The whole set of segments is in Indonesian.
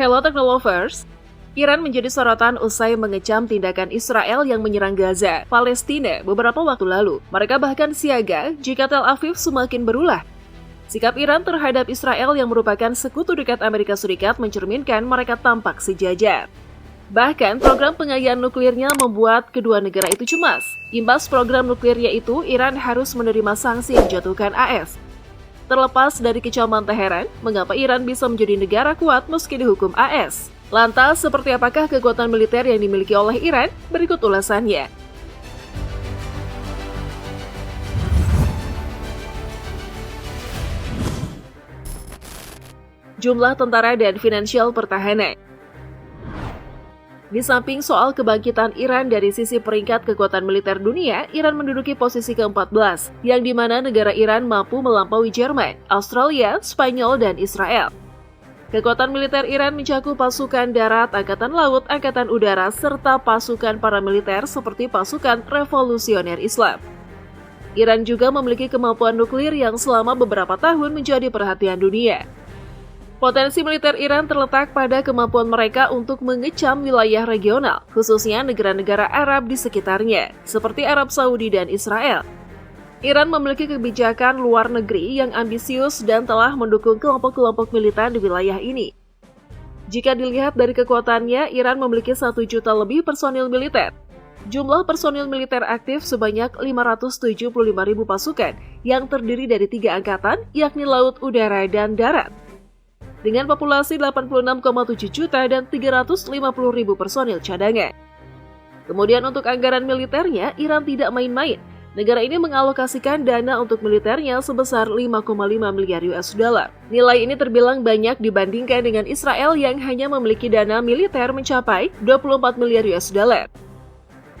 Hello Technolovers, Iran menjadi sorotan usai mengecam tindakan Israel yang menyerang Gaza, Palestina beberapa waktu lalu. Mereka bahkan siaga jika Tel Aviv semakin berulah. Sikap Iran terhadap Israel yang merupakan sekutu dekat Amerika Serikat mencerminkan mereka tampak sejajar. Bahkan program pengayaan nuklirnya membuat kedua negara itu cemas. Imbas program nuklirnya itu, Iran harus menerima sanksi yang dijatuhkan AS. Terlepas dari kecaman Teheran, mengapa Iran bisa menjadi negara kuat meski dihukum AS? Lantas, seperti apakah kekuatan militer yang dimiliki oleh Iran? Berikut ulasannya. Jumlah tentara dan finansial pertahanan. Di samping soal kebangkitan Iran dari sisi peringkat kekuatan militer dunia, Iran menduduki posisi ke-14, yang dimana negara Iran mampu melampaui Jerman, Australia, Spanyol, dan Israel. Kekuatan militer Iran mencakup pasukan darat, angkatan laut, angkatan udara, serta pasukan paramiliter seperti pasukan revolusioner Islam. Iran juga memiliki kemampuan nuklir yang selama beberapa tahun menjadi perhatian dunia. Potensi militer Iran terletak pada kemampuan mereka untuk mengecam wilayah regional, khususnya negara-negara Arab di sekitarnya, seperti Arab Saudi dan Israel. Iran memiliki kebijakan luar negeri yang ambisius dan telah mendukung kelompok-kelompok militan di wilayah ini. Jika dilihat dari kekuatannya, Iran memiliki 1 juta lebih personil militer. Jumlah personil militer aktif sebanyak 575.000 pasukan yang terdiri dari 3 angkatan, yakni laut, udara, dan darat. Dengan populasi 86,7 juta dan 350.000 personil cadangan. Kemudian untuk anggaran militernya, Iran tidak main-main. Negara ini mengalokasikan dana untuk militernya sebesar 5,5 miliar US dollar. Nilai ini terbilang banyak dibandingkan dengan Israel yang hanya memiliki dana militer mencapai 24 miliar US dollar.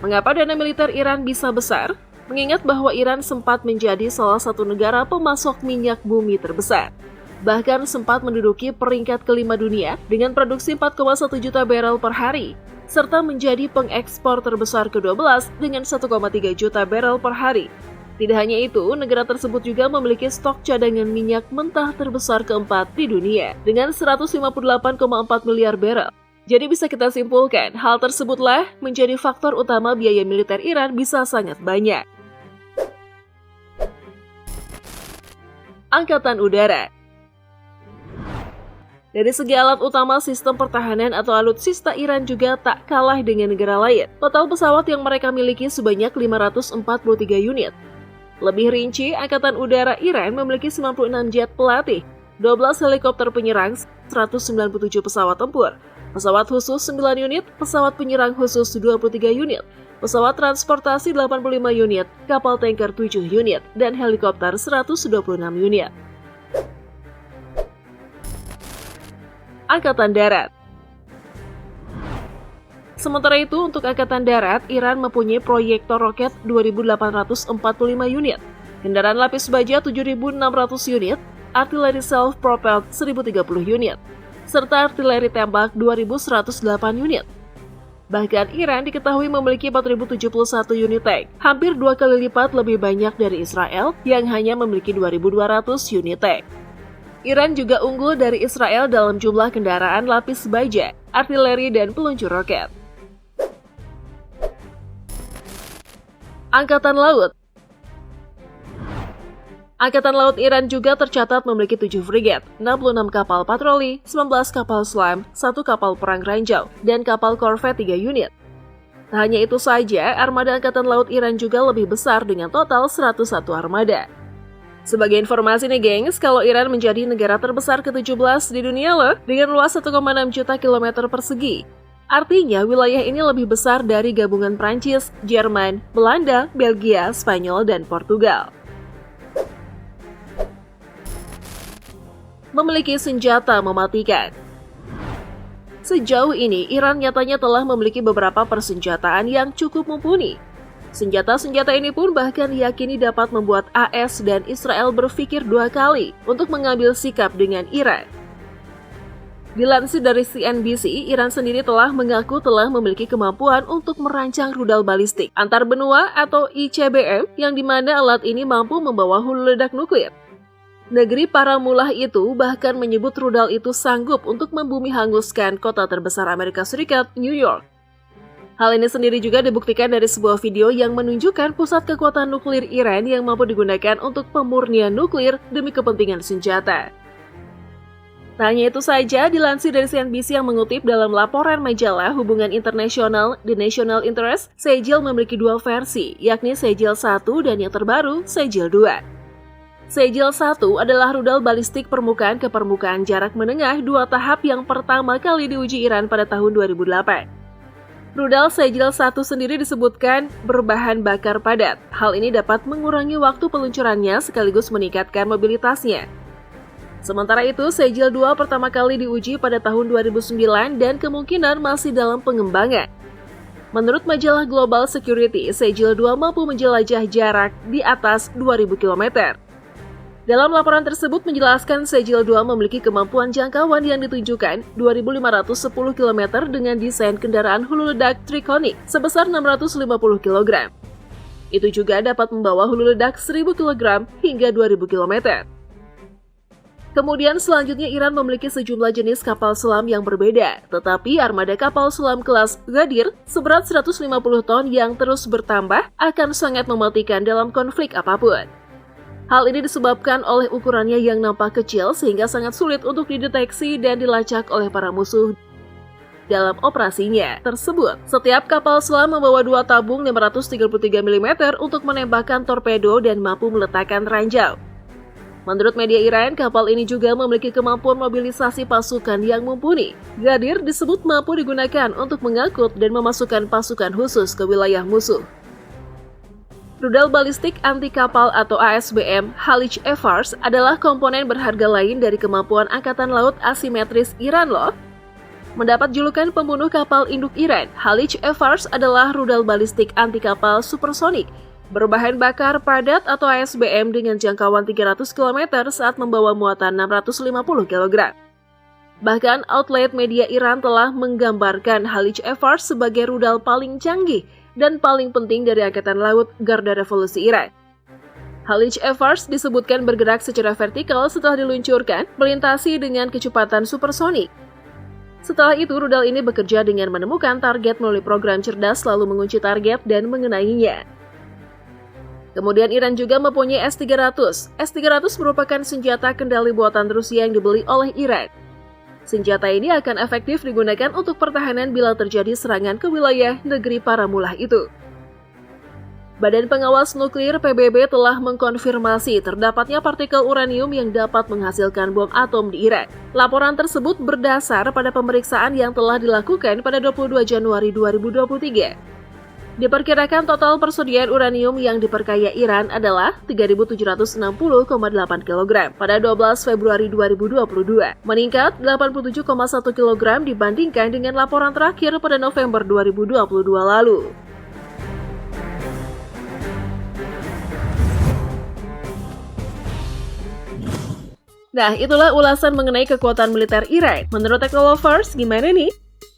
Mengapa dana militer Iran bisa besar? Mengingat bahwa Iran sempat menjadi salah satu negara pemasok minyak bumi terbesar. Bahkan sempat menduduki peringkat kelima dunia dengan produksi 4,1 juta barel per hari, serta menjadi pengekspor terbesar ke-12 dengan 1,3 juta barel per hari. Tidak hanya itu, negara tersebut juga memiliki stok cadangan minyak mentah terbesar keempat di dunia dengan 158,4 miliar barel. Jadi bisa kita simpulkan, hal tersebutlah menjadi faktor utama biaya militer Iran bisa sangat banyak. Angkatan Udara. Dari segi alat utama sistem pertahanan atau alutsista, Iran juga tak kalah dengan negara lain. Total pesawat yang mereka miliki sebanyak 543 unit. Lebih rinci, Angkatan Udara Iran memiliki 96 jet pelatih, 12 helikopter penyerang, 197 pesawat tempur, pesawat khusus 9 unit, pesawat penyerang khusus 23 unit, pesawat transportasi 85 unit, kapal tanker 7 unit, dan helikopter 126 unit. Angkatan Darat. Sementara itu, untuk Angkatan Darat, Iran mempunyai proyektor roket 2.845 unit, kendaraan lapis baja 7.600 unit, artileri self-propelled 1.030 unit, serta artileri tembak 2.108 unit. Bahkan Iran diketahui memiliki 4.071 unit tank, hampir 2 kali lipat lebih banyak dari Israel yang hanya memiliki 2.200 unit tank. Iran juga unggul dari Israel dalam jumlah kendaraan lapis baja, artileri, dan peluncur roket. Angkatan Laut. Angkatan Laut Iran juga tercatat memiliki 7 frigat, 66 kapal patroli, 19 kapal selam, 1 kapal perang ranjau, dan kapal korvet 3 unit. Tak hanya itu saja, armada Angkatan Laut Iran juga lebih besar dengan total 101 armada. Sebagai informasi nih gengs, kalau Iran menjadi negara terbesar ke-17 di dunia loh, dengan luas 1,6 juta kilometer persegi. Artinya wilayah ini lebih besar dari gabungan Prancis, Jerman, Belanda, Belgia, Spanyol, dan Portugal. Memiliki senjata mematikan. Sejauh ini, Iran nyatanya telah memiliki beberapa persenjataan yang cukup mumpuni. Senjata-senjata ini pun bahkan diyakini dapat membuat AS dan Israel berpikir 2 kali untuk mengambil sikap dengan Iran. Dilansir dari CNBC, Iran sendiri telah mengaku telah memiliki kemampuan untuk merancang rudal balistik antar benua atau ICBM, yang dimana alat ini mampu membawa hulu ledak nuklir. Negeri para mullah itu bahkan menyebut rudal itu sanggup untuk membumi hanguskan kota terbesar Amerika Serikat, New York. Hal ini sendiri juga dibuktikan dari sebuah video yang menunjukkan pusat kekuatan nuklir Iran yang mampu digunakan untuk pemurnian nuklir demi kepentingan senjata. Tak hanya itu saja, dilansir dari CNBC yang mengutip dalam laporan majalah hubungan internasional The National Interest, Segel memiliki dua versi, yakni Segel 1 dan yang terbaru, Segel 2. Segel 1 adalah rudal balistik permukaan ke permukaan jarak menengah dua tahap yang pertama kali diuji Iran pada tahun 2008. Rudal Segel 1 sendiri disebutkan berbahan bakar padat. Hal ini dapat mengurangi waktu peluncurannya sekaligus meningkatkan mobilitasnya. Sementara itu, Segel 2 pertama kali diuji pada tahun 2009 dan kemungkinan masih dalam pengembangan. Menurut majalah Global Security, Segel 2 mampu menjelajah jarak di atas 2.000 km. Dalam laporan tersebut menjelaskan Segel 2 memiliki kemampuan jangkauan yang ditunjukkan 2.510 km dengan desain kendaraan hulu ledak trikonik sebesar 650 kg. Itu juga dapat membawa hulu ledak 1.000 kg hingga 2.000 km. Kemudian selanjutnya Iran memiliki sejumlah jenis kapal selam yang berbeda, tetapi armada kapal selam kelas Ghadir seberat 150 ton yang terus bertambah akan sangat mematikan dalam konflik apapun. Hal ini disebabkan oleh ukurannya yang nampak kecil sehingga sangat sulit untuk dideteksi dan dilacak oleh para musuh dalam operasinya tersebut. Setiap kapal selam membawa dua tabung 533 mm untuk menembakkan torpedo dan mampu meletakkan ranjau. Menurut media Iran, kapal ini juga memiliki kemampuan mobilisasi pasukan yang mumpuni. Ghadir disebut mampu digunakan untuk mengangkut dan memasukkan pasukan khusus ke wilayah musuh. Rudal balistik anti kapal atau ASBM Khalij Evars adalah komponen berharga lain dari kemampuan Angkatan Laut asimetris Iran loh. Mendapat julukan pembunuh kapal induk Iran, Khalij Evars adalah rudal balistik anti kapal supersonik berbahan bakar padat atau ASBM dengan jangkauan 300 km saat membawa muatan 650 kg. Bahkan outlet media Iran telah menggambarkan Khalij Evars sebagai rudal paling canggih dan paling penting dari Angkatan Laut Garda Revolusi Iran. Khalij Evars disebutkan bergerak secara vertikal setelah diluncurkan, melintasi dengan kecepatan supersonik. Setelah itu, rudal ini bekerja dengan menemukan target melalui program cerdas lalu mengunci target dan mengenainya. Kemudian Iran juga mempunyai S-300. S-300 merupakan senjata kendali buatan Rusia yang dibeli oleh Iran. Senjata ini akan efektif digunakan untuk pertahanan bila terjadi serangan ke wilayah negeri para mullah itu. Badan Pengawas Nuklir PBB telah mengkonfirmasi terdapatnya partikel uranium yang dapat menghasilkan bom atom di Iran. Laporan tersebut berdasar pada pemeriksaan yang telah dilakukan pada 22 Januari 2023. Diperkirakan total persediaan uranium yang diperkaya Iran adalah 3.760,8 kg pada 12 Februari 2022, meningkat 87,1 kg dibandingkan dengan laporan terakhir pada November 2022 lalu. Nah, itulah ulasan mengenai kekuatan militer Iran. Menurut Technolovers, gimana nih?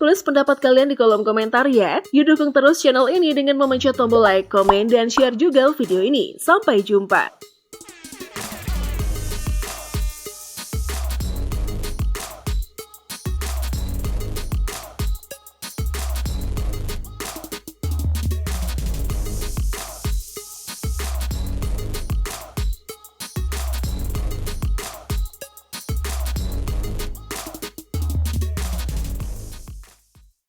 Tulis pendapat kalian di kolom komentar ya. Yuk dukung terus channel ini dengan memencet tombol like, komen, dan share juga video ini. Sampai jumpa!